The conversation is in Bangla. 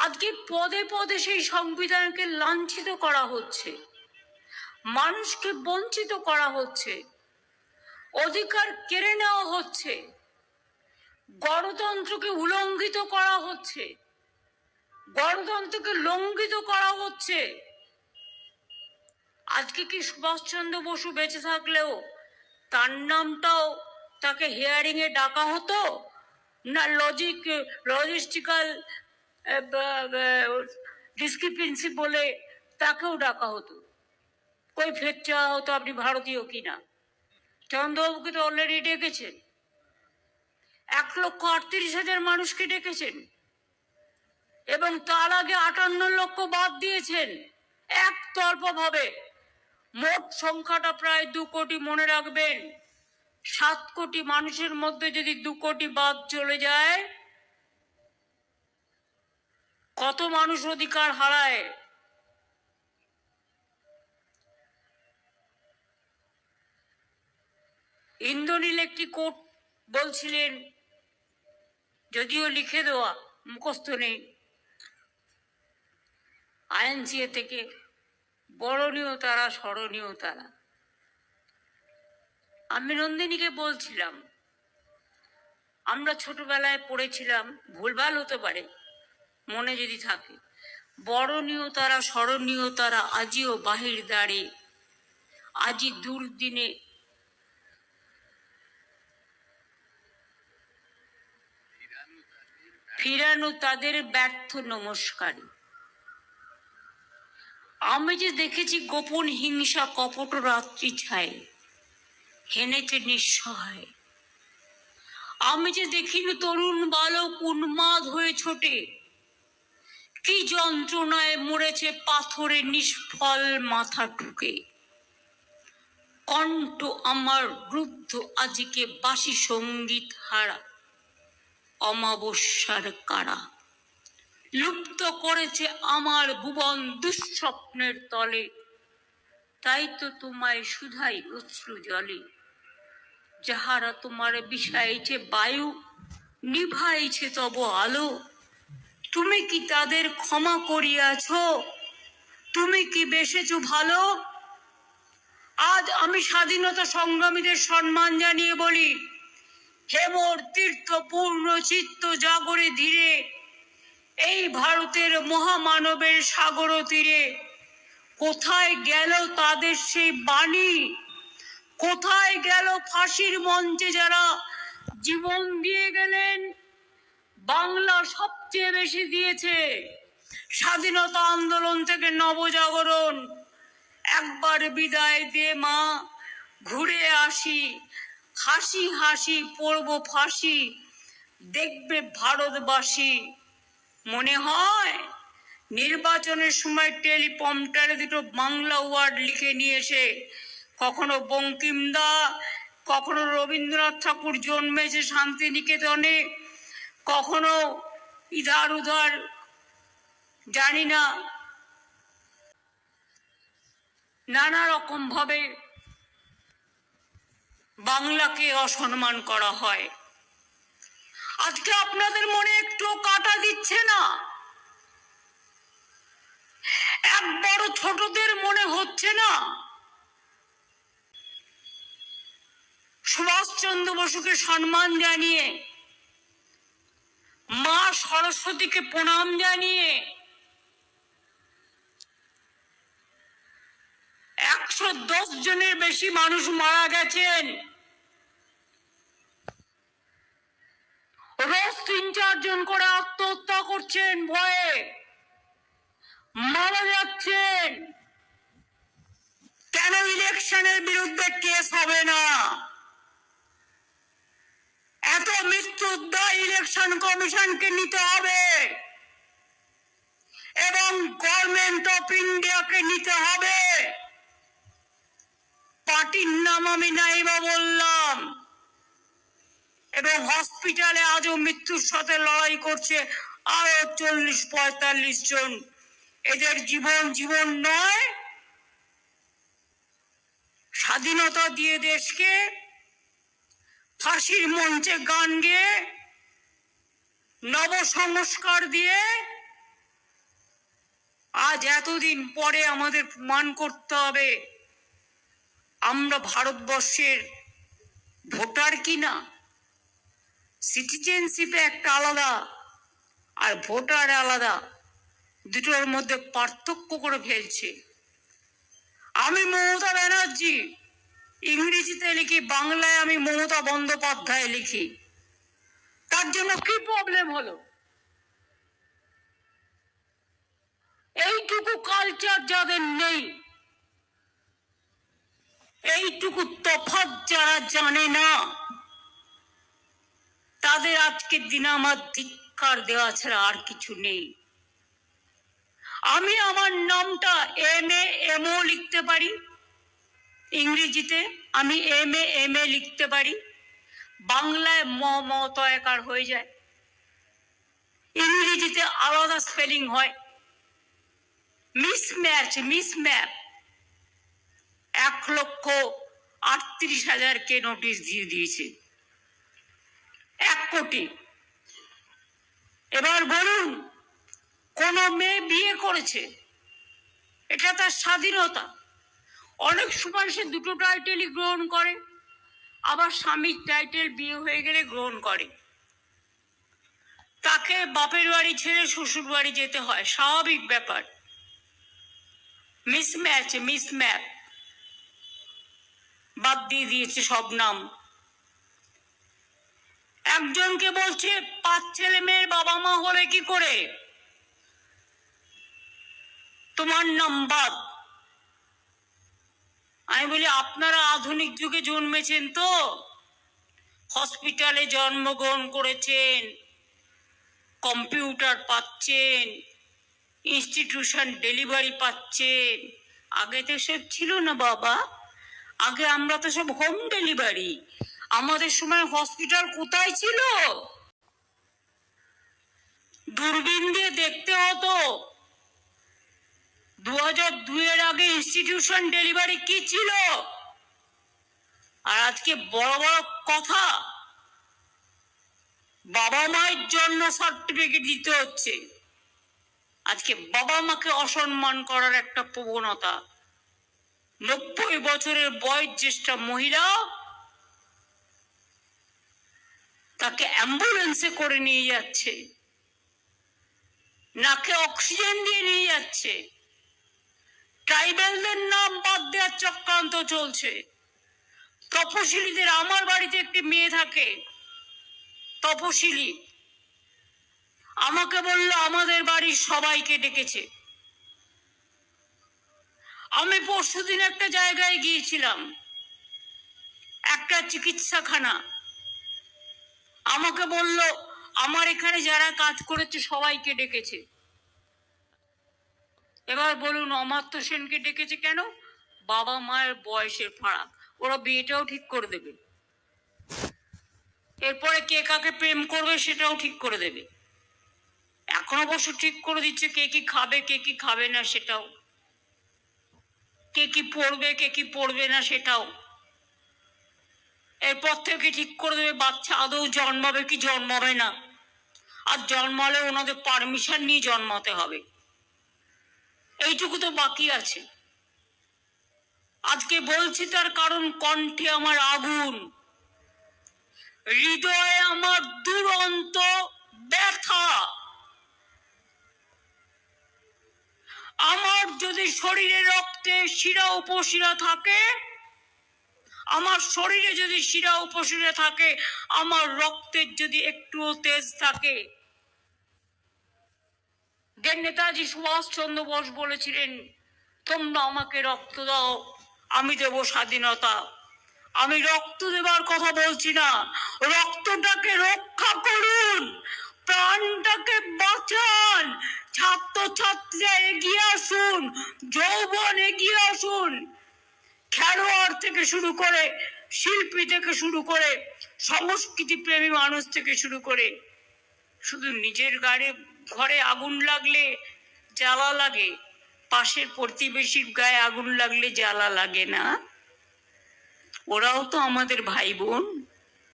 আজকে পদে পদে সেই সংবিধানকে লাঞ্ছিত করা হচ্ছে, মানুষকে বঞ্চিত করা হচ্ছে, অধিকার কেড়ে নেওয়া হচ্ছে, গণতন্ত্রকে উলঙ্ঘিত করা হচ্ছে, গণতন্ত্রকে লঙ্ঘিত করা হচ্ছে। আজকে কি সুভাষচন্দ্র বসু বেঁচে থাকলেও তার নামটাও তাকে হিয়ারিং এ ডাকা হতো না? লজিস্টিক্যাল ডিসক্রিপেন্সি বলে তাকেও ডাকা হতো, কৈফিয়ত চাওয়া হতো আপনি ভারতীয় কিনা। চন্দ্রবাবুকে তো অলরেডি ডেকেছেন, 1,38,000 মানুষকে ডেকেছেন এবং তার আগে 58 লক্ষ বাদ দিয়েছেন একতরফা ভাবে। মোট সংখ্যাটা প্রায় 2 কোটি। মনে রাখবেন, 7 কোটি মানুষের মধ্যে যদি 2 কোটি বাদ চলে যায়, কত মানুষ অধিকার হারায়। ইন্দ্রনীল একটি কোট বলছিলেন, যদিও লিখে দেওয়া, মুখস্থ নেই, আইএনসিএ থেকে, বরণীয় তারা স্মরণীয় তারা। আমি নন্দিনীকে বলছিলাম, আমরা ছোটবেলায় পড়েছিলাম, ভুলভাল হতে পারে, মনে যদি থাকে, বরণীয় তারা স্মরণীয় তারা আজিও বাহির দ্বারে, আজি দুর্দিনে ফিরানো তাদের ব্যর্থ নমস্কারী। আমি যে দেখেছি গোপন হিংসা কপট রাত্রি ছায় হেনেছে নিঃসহায়। আমি যে দেখিনি তরুণ বালক উন্মাদ হয়ে ছোটে, কি যন্ত্রণায় মরেছে পাথরে নিষ্ফল মাথা টুকে। কণ্ঠ আমার রুদ্ধ আজকে বাসি সঙ্গীত হারা, অমাবস্যার কারা লুপ্ত করেছে আমার ভুবন দুঃস্বপ্নের তলে। তাই তো তোমায় শুধাই অশ্রু জলে, যাহারা তোমার বিষাইছে বায়ু, নিভাইছে তব আলো। তুমি কি তাদের ক্ষমা করিয়াছ? তুমি কি বেসেছ ভালো? আজ আমি স্বাধীনতা সংগ্রামীদের সম্মান জানিয়ে বলি, হেমর তীর্থ পূর্ণ চিত্ত জাগরে ধীরে, এই ভারতের মহামানবের সাগর তীরে। কোথায় গেল তাদের সেই বাণী? কোথায় গেল ফাঁসির মঞ্চে যারা জীবন দিয়ে গেলেন? বাংলা সবচেয়ে বেশি দিয়েছে স্বাধীনতা আন্দোলন থেকে নবজাগরণ। একবার বিদায় দে মা, ঘুরে আসি, হাসি হাসি পড়ব ফাঁসি, দেখবে ভারতবাসী। মনে হয় নির্বাচনের সময় টেলিপম্পটারে দুটো বাংলা ওয়ার্ড লিখে নিয়ে এসে, কখনো বঙ্কিমদা, কখনো রবীন্দ্রনাথ ঠাকুর জন্মেছে শান্তিনিকেতনে, কখনো ইধার উধার জানি না, নানা রকম ভাবে বাংলাকে অসম্মান করা হয়। আজকে আপনাদের মনে একটু কাটা দিচ্ছে না? একবারও ছোটদের মনে হচ্ছে না সুভাষচন্দ্র বসুকে সম্মান জানিয়ে, মা সরস্বতীকে প্রণাম জানিয়ে 110 জনের বেশি মানুষ মারা গেছেন, রোজ 3-4 জন করে আত্মহত্যা করছেন, ভয়ে মারা যাচ্ছেন? কেন ইলেকশনের বিরুদ্ধে কেস হবে না? এত মৃত্যুর দায় ইলেকশন কমিশনকে নিতে হবে এবং গভর্নমেন্ট অফ ইন্ডিয়াকে নিতে হবে। পার্টির নাম আমি নাইবা বললাম, এবং হসপিটালে আজও মৃত্যুর সাথে লড়াই করছে আরো 40-45 জন। এদের জীবন জীবন নয়। স্বাধীনতা দিয়ে দেশকে ফাঁসির মঞ্চে গান গেয়ে, নব সংস্কার দিয়ে আজ এতদিন পরে আমাদের প্রমাণ করতে হবে আমরা ভারতবর্ষের ভোটার কিনা। সিটিজেনশিপে একটা আলাদা আর ভোটার আলাদা, দুটোর মধ্যে পার্থক্য করে ফেলছে। আমি মমতা ব্যানার্জি ইংরেজিতে লিখি, বাংলায় আমি মমতা বন্দ্যোপাধ্যায় লিখি। তার জন্য কি প্রবলেম হলো? এইটুকু কালচার যাদের নেই, এইটুকু তফাৎ যারা জানে না, তাদের আজকের দিনে আমার ধিক্কার দেওয়া ছাড়া আর কিছু নেই। আমি আমার নামটা MA লিখতে পারি, ইংরেজিতে আমি MA লিখতে পারি, বাংলায় মমতায়কার হয়ে যায়, ইংরেজিতে আলাদা স্পেলিং হয়। মিসম্যাপ। 1,38,000 কে নোটিশ দিয়ে দিয়েছে, 1 কোটি। এবার বলুন, কোন মেয়ে বিয়ে করেছে, এটা তার স্বাধীনতা। অনেক সময় সে দুটো টাইটেলই গ্রহণ করে, আবার স্বামীর টাইটেল বিয়ে হয়ে গেলে গ্রহণ করে। তাকে বাপের বাড়ি ছেড়ে শ্বশুর বাড়ি যেতে হয়, স্বাভাবিক ব্যাপার। মিসম্যাপ বাদ দিয়ে দিয়েছে সব নাম। একজনকে বলছে 5 ছেলে মেয়ের বাবা মা হলে কি করে, তোমার নাম বাদ। আমি বলি, আপনারা আধুনিক যুগে জন্মেছেন তো, হসপিটালে জন্মগ্রহণ করেছেন, কম্পিউটার পাচ্ছেন, ইনস্টিটিউশন ডেলিভারি পাচ্ছেন। আগে তো সব ছিল না বাবা, আগে আমরা তো সব হোম ডেলিভারি। আমাদের সময় হসপিটাল কোথায় ছিল? দূরবীন দিয়ে দেখতে হতো। 2002 আগে ইনস্টিটিউশন ডেলিভারি কি ছিল? আর আজকে বড় বড় কথা, বাবা মায়ের জন্য সার্টিফিকেট দিতে হচ্ছে। আজকে বাবা মাকে অসম্মান করার একটা প্রবণতা। 90 বছরের বয়োজ্যেষ্ঠ মহিলা, তাকে অ্যাম্বুলেন্সে করে নিয়ে যাচ্ছে, নাকে অক্সিজেন দিয়ে নিয়ে যাচ্ছে। ট্রাইবেলদের নাম বাদ দেওয়ার চক্রান্ত চলছে। তপশিলীদের, আমার বাড়িতে একটি মেয়ে থাকে তপশিলী, আমাকে বলল আমাদের বাড়ির সবাইকে ডেকেছে। আমি পরশুদিন একটা জায়গায় গিয়েছিলাম, একটা চিকিৎসাখানা, আমাকে বলল আমার এখানে যারা কাজ করেছে সবাইকে ডেকেছে। এবার বলুন, অমর্ত্য সেনকে ডেকেছে কেন? বাবা মায়ের বয়সের ফারাক, ওরা বিয়েটাও ঠিক করে দেবে, এরপরে কে কাকে প্রেম করবে সেটাও ঠিক করে দেবে। এখন অবশ্য ঠিক করে দিচ্ছে কে কি খাবে কে কি খাবে না সেটাও, কে কি পড়বে কে কি পড়বে না সেটাও। এরপর থেকে ঠিক করে দেবে বাচ্চা আদৌ জন্মাবে কি জন্মাবে না, আর জন্মালে ওনাদের পারমিশন নিয়ে জন্মাতে হবে। এইটুকু তো বাকি আছে। আজকে বলছি তার কারণ, কণ্ঠে আমার আগুন, হৃদয়ে আমার দুরন্ত ব্যথা। আমার যদি শরীরে রক্তে শিরা উপশিরা থাকে, আমার শরীরে যদি শিরা উপশিরা থাকে, আমার রক্তের যদি একটুও তেজ থাকে, যে নেতাজি সুভাষচন্দ্র বোস বলেছিলেন তোমরা আমাকে রক্ত দাও আমি দেব স্বাধীনতা। আমি রক্ত দেবার কথা বলছি না, রক্তটাকে রক্ষা করুন, প্রাণটাকে বাঁচান। ছাত্রছাত্রীরা এগিয়ে আসুন, যৌবন এগিয়ে আসুন, খেলোয়াড় থেকে শুরু করে, শিল্পী থেকে শুরু করে, সংস্কৃতি প্রেমী মানুষ থেকে শুরু করে। শুধু নিজের ঘরে আগুন লাগলে জ্বালা লাগে, পাশের প্রতিবেশীর গায়ে আগুন লাগলে জ্বালা লাগে না? ওরাও তো আমাদের ভাই বোন।